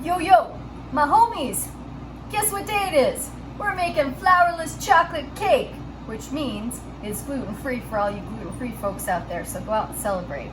Yo, yo, my homies, guess what day it is? We're making flourless chocolate cake, which means it's gluten-free for all you gluten-free folks out there, so go out and celebrate.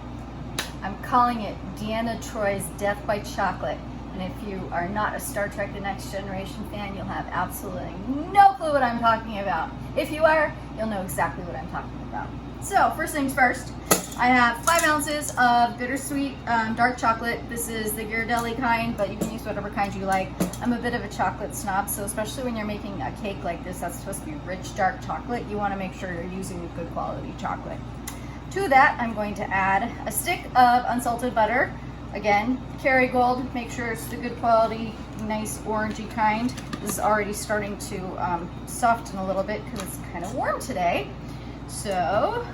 I'm calling it Deanna Troi's Death by Chocolate, and if you are not a Star Trek The Next Generation fan, you'll have absolutely no clue what I'm talking about. If you are, you'll know exactly what I'm talking about. So, first things first, I have 5 ounces of bittersweet dark chocolate. This is the Ghirardelli kind, but you can use whatever kind you like. I'm a bit of a chocolate snob, so especially when you're making a cake like this that's supposed to be rich dark chocolate, you want to make sure you're using a good quality chocolate. To that, I'm going to add a stick of unsalted butter. Again, Kerrygold, make sure it's the good quality, nice orangey kind. This is already starting to soften a little bit because it's kind of warm today. So,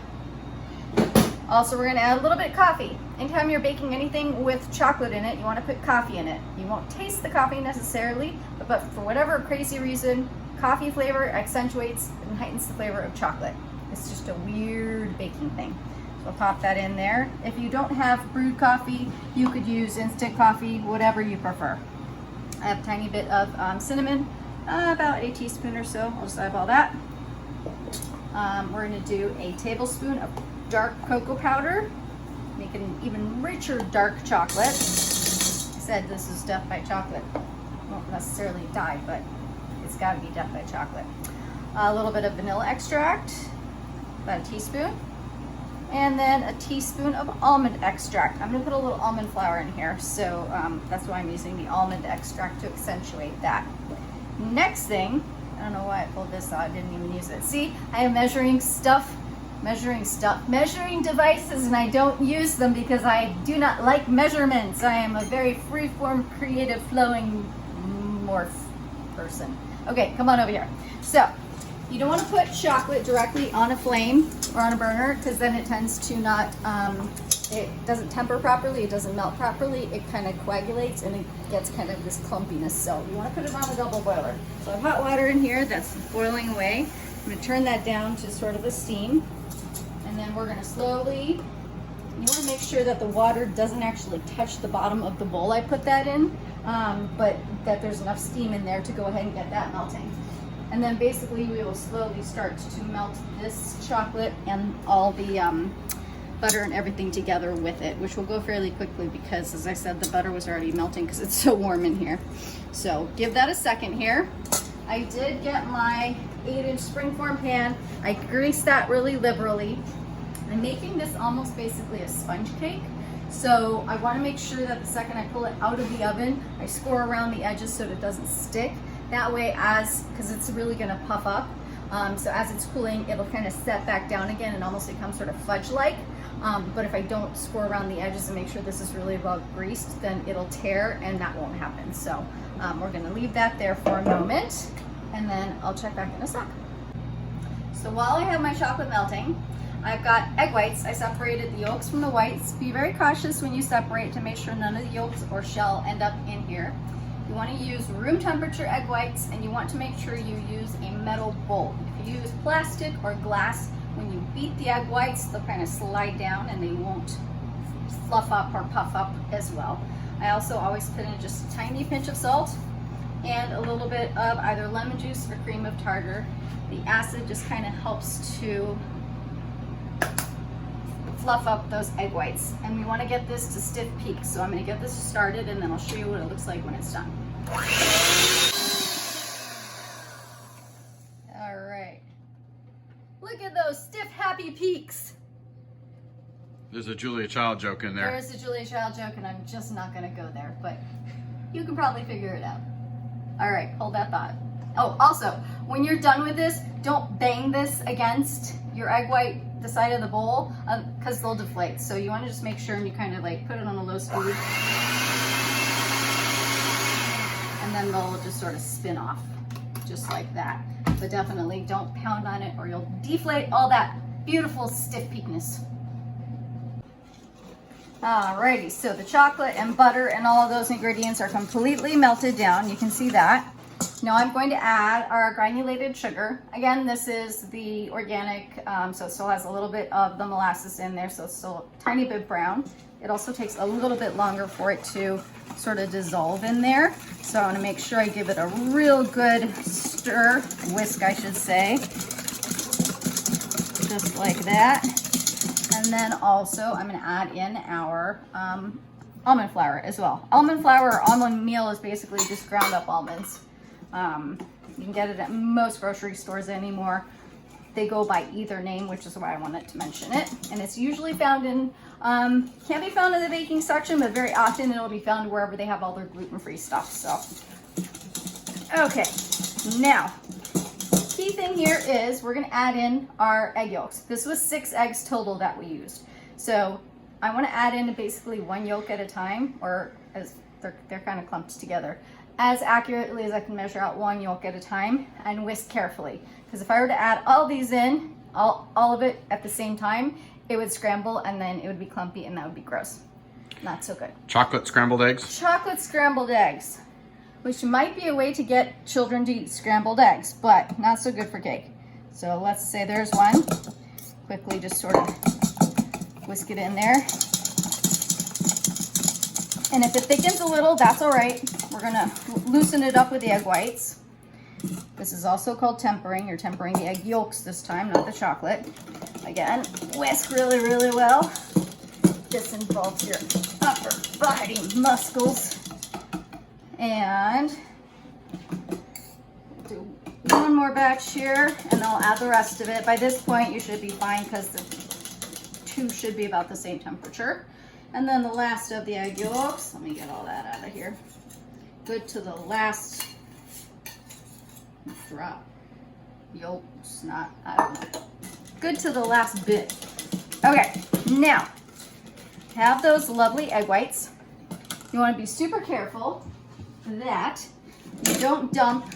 also we're gonna add a little bit of coffee. Anytime you're baking anything with chocolate in it, you wanna put coffee in it. You won't taste the coffee necessarily, but for whatever crazy reason, coffee flavor accentuates and heightens the flavor of chocolate. It's just a weird baking thing. So I'll pop that in there. If you don't have brewed coffee, you could use instant coffee, whatever you prefer. I have a tiny bit of cinnamon, about a teaspoon or so. I'll just eyeball that. We're going to do a tablespoon of dark cocoa powder, make it an even richer dark chocolate. I said this is death by chocolate. Won't necessarily die, but it's got to be death by chocolate. A little bit of vanilla extract, about a teaspoon, and then a teaspoon of almond extract. I'm going to put a little almond flour in here, so that's why I'm using the almond extract to accentuate that. Next thing, I don't know why I pulled this out, I didn't even use it. See, I am measuring devices, and I don't use them because I do not like measurements. I am a very free-form, creative, flowing morph person. Okay, come on over here. So, you don't want to put chocolate directly on a flame or on a burner because then it tends to not, it doesn't temper properly, it doesn't melt properly, it kind of coagulates and it gets kind of this clumpiness. So you want to put it on a double boiler. So I have hot water in here that's boiling away. I'm going to turn that down to sort of a steam. And then we're going to slowly, you want to make sure that the water doesn't actually touch the bottom of the bowl I put that in, but that there's enough steam in there to go ahead and get that melting. And then basically we will slowly start to melt this chocolate and all the butter and everything together with it, which will go fairly quickly because, as I said, the butter was already melting because it's so warm in here. So give that a second here. I did get my 8-inch springform pan. I greased that really liberally. I'm making this almost basically a sponge cake. So I want to make sure that the second I pull it out of the oven, I score around the edges so that it doesn't stick. That way, because it's really going to puff up, so as it's cooling, it'll kind of set back down again and almost become sort of fudge-like. But if I don't score around the edges and make sure this is really well greased, then it'll tear and that won't happen. So we're going to leave that there for a moment, and then I'll check back in a sec. So while I have my chocolate melting, I've got egg whites. I separated the yolks from the whites. Be very cautious when you separate to make sure none of the yolks or shell end up in here. You want to use room temperature egg whites, and you want to make sure you use a metal bowl. If you use plastic or glass, when you beat the egg whites, they'll kind of slide down and they won't fluff up or puff up as well. I also always put in just a tiny pinch of salt and a little bit of either lemon juice or cream of tartar. The acid just kind of helps to fluff up those egg whites, and we want to get this to stiff peaks. So I'm going to get this started and then I'll show you what it looks like when it's done. All right, look at those stiff happy peaks. There's a Julia Child joke in there. There's a Julia Child joke, and I'm just not going to go there, but you can probably figure it out. All right, hold that thought. Oh, also, when you're done with this, don't bang this against your egg white, the side of the bowl, because they'll deflate. So you want to just make sure and you kind of like put it on a low speed, and then they'll just sort of spin off, just like that. But definitely don't pound on it or you'll deflate all that beautiful stiff peakness. Alrighty, so the chocolate and butter and all of those ingredients are completely melted down. You can see that. Now I'm going to add our granulated sugar. Again, this is the organic, so it still has a little bit of the molasses in there, so it's still a tiny bit brown. it also takes a little bit longer for it to sort of dissolve in there. So I want to make sure I give it a real good stir, whisk I should say, just like that. And then also I'm going to add in our almond flour as well. Almond flour or almond meal is basically just ground up almonds. You can get it at most grocery stores anymore. They go by either name, which is why I wanted to mention it. And it's usually found in, can't be found in the baking section, but very often it'll be found wherever they have all their gluten-free stuff. So, okay, now, key thing here is we're gonna add in our egg yolks. This was 6 eggs total that we used. So I wanna add in basically 1 yolk at a time, or as they're kind of clumped together, as accurately as I can measure out 1 yolk at a time, and whisk carefully. Because if I were to add all these in, all of it at the same time, it would scramble and then it would be clumpy and that would be gross. Not so good. Chocolate scrambled eggs? Chocolate scrambled eggs, which might be a way to get children to eat scrambled eggs, but not so good for cake. So let's say there's one. Quickly just sort of whisk it in there. And if it thickens a little, that's all right. We're gonna loosen it up with the egg whites. This is also called tempering. You're tempering the egg yolks this time, not the chocolate. Again, whisk really, really well. This involves your upper body muscles. And do one more batch here, and I'll add the rest of it. By this point, you should be fine because the 2 should be about the same temperature. And then the last of the egg yolks, let me get all that out of here. Good to the last drop. Yolks, not, I don't know. Good to the last bit. Okay, now, have those lovely egg whites. You want to be super careful that you don't dump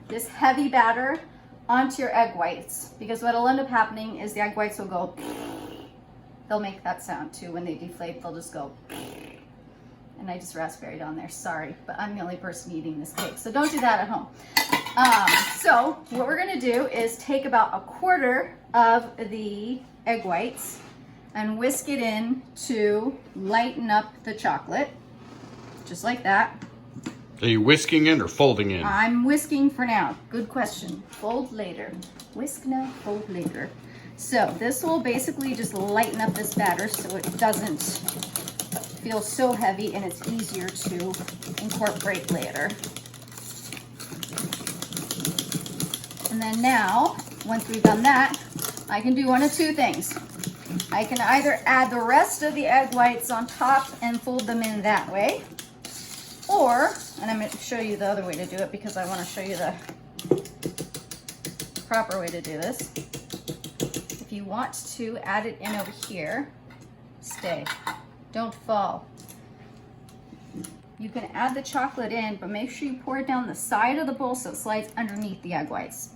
this heavy batter onto your egg whites, because what'll end up happening is the egg whites will go, they'll make that sound too when they deflate, they'll just go, and I just raspberried on there, sorry, but I'm the only person eating this cake, so don't do that at home. So what we're gonna do is take about 1/4 of the egg whites and whisk it in to lighten up the chocolate, just like that. Are you whisking in or folding in? I'm whisking for now. Good question. Fold later. Whisk now, fold later. So this will basically just lighten up this batter so it doesn't feel so heavy and it's easier to incorporate later. And then now, once we've done that, I can do one of 2 things. I can either add the rest of the egg whites on top and fold them in that way, or, and I'm going to show you the other way to do it because I want to show you the proper way to do this. If you want to add it in over here, stay, don't fall. You can add the chocolate in, but make sure you pour it down the side of the bowl so it slides underneath the egg whites.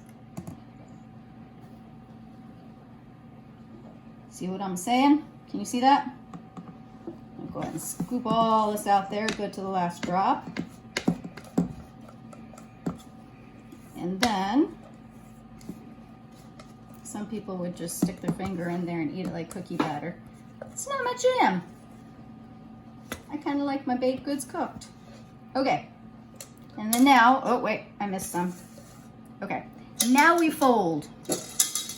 See what I'm saying? Can you see that? I'll go ahead and scoop all this out there, good to the last drop. And then, some people would just stick their finger in there and eat it like cookie batter. It's not my jam. I kind of like my baked goods cooked. Okay, and then now, oh wait, I missed some. Okay, now we fold.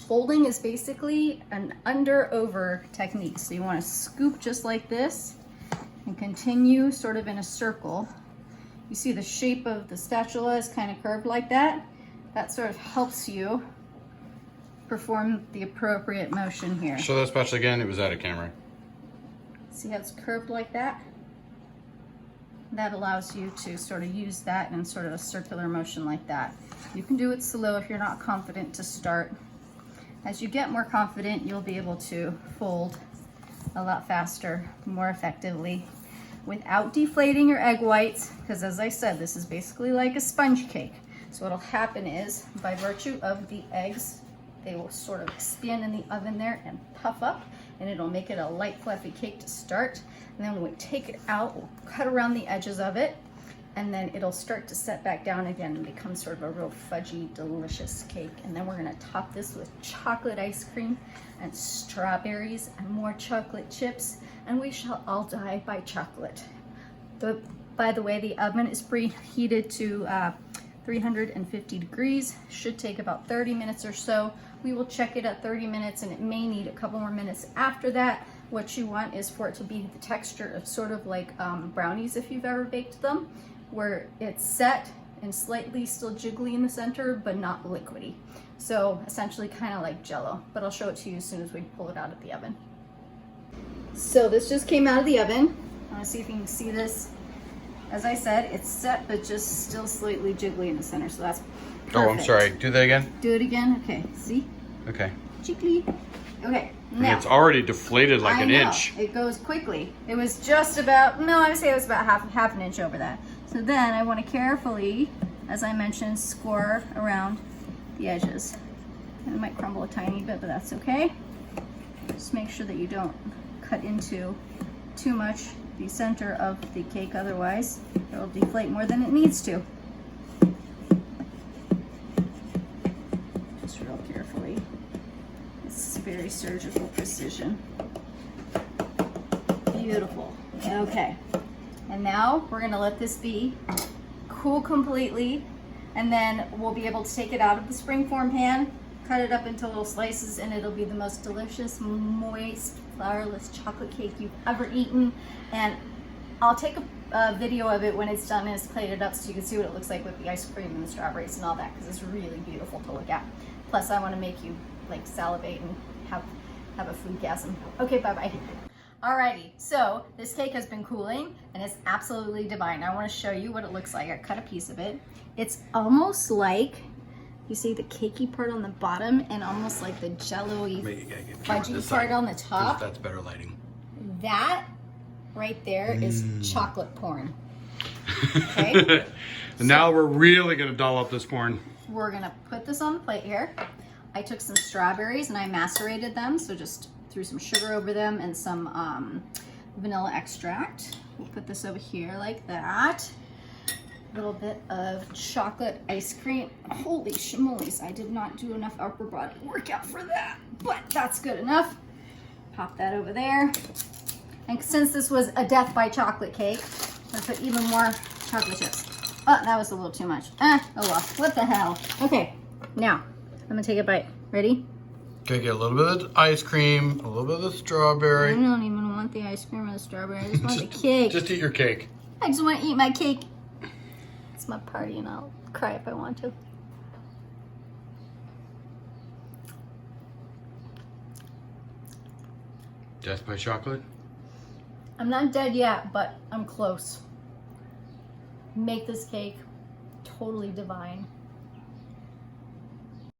Folding is basically an under-over technique. So you want to scoop just like this and continue sort of in a circle. You see the shape of the spatula is kind of curved like that. That sort of helps you perform the appropriate motion here. Show that spatula again, it was out of camera. See how it's curved like that? That allows you to sort of use that in sort of a circular motion like that. You can do it slow if you're not confident to start. As you get more confident, you'll be able to fold a lot faster, more effectively, without deflating your egg whites, because as I said, this is basically like a sponge cake. So what'll happen is, by virtue of the eggs, they will sort of spin in the oven there and puff up, and it'll make it a light, fluffy cake to start. And then when we take it out, we'll cut around the edges of it, and then it'll start to set back down again and become sort of a real fudgy, delicious cake. And then we're gonna top this with chocolate ice cream and strawberries and more chocolate chips, and we shall all die by chocolate. By the way, the oven is preheated to 350 degrees. Should take about 30 minutes or so. We will check it at 30 minutes, and it may need a couple more minutes after that. What you want is for it to be the texture of sort of like brownies, if you've ever baked them, where it's set and slightly still jiggly in the center, but not liquidy. So essentially kind of like Jell-O, but I'll show it to you as soon as we pull it out of the oven. So this just came out of the oven. I want to see if you can see this. As I said, it's set, but just still slightly jiggly in the center, so that's perfect. Oh, I'm sorry. Do that again? Do it again? Okay, see? Okay. Jiggly. Okay, And now. it's already deflated like an inch. It goes quickly. It was just about, no, I would say it was about half an inch over that. So then I want to carefully, as I mentioned, score around the edges. And it might crumble a tiny bit, but that's okay. Just make sure that you don't cut into too much the center of the cake, otherwise it will deflate more than it needs to. Just real carefully. It's very surgical precision. Beautiful. Okay. And now we're gonna let this be cool completely, and then we'll be able to take it out of the springform pan, cut it up into little slices, and it'll be the most delicious, moist, flourless chocolate cake you've ever eaten. And I'll take a video of it when it's done and it's plated up so you can see what it looks like with the ice cream and the strawberries and all that, because it's really beautiful to look at. Plus I want to make you like salivate and have a foodgasm. Okay, bye-bye. Alrighty, so this cake has been cooling and it's absolutely divine. I want to show you what it looks like. I cut a piece of it. It's almost like, you see the cakey part on the bottom and almost like the jello-y fudgy part on the top. That's better lighting. That right there is chocolate porn. Okay? And now we're really gonna doll up this porn. We're gonna put this on the plate here. I took some strawberries and I macerated them, so just threw some sugar over them and some vanilla extract. We'll put this over here like that. A little bit of chocolate ice cream. Holy schmolies, I did not do enough upper body workout for that, but that's good enough. Pop that over there. And since this was a death by chocolate cake, I'm gonna put even more chocolate chips. Oh, that was a little too much. Oh well, what the hell. Okay, now, I'm gonna take a bite. Ready? Okay, get a little bit of ice cream, a little bit of strawberry. I don't even want the ice cream or the strawberry. I just want the cake. Just eat your cake. I just want to eat my cake. It's my party and I'll cry if I want to. Death by chocolate? I'm not dead yet, but I'm close. Make this cake totally divine.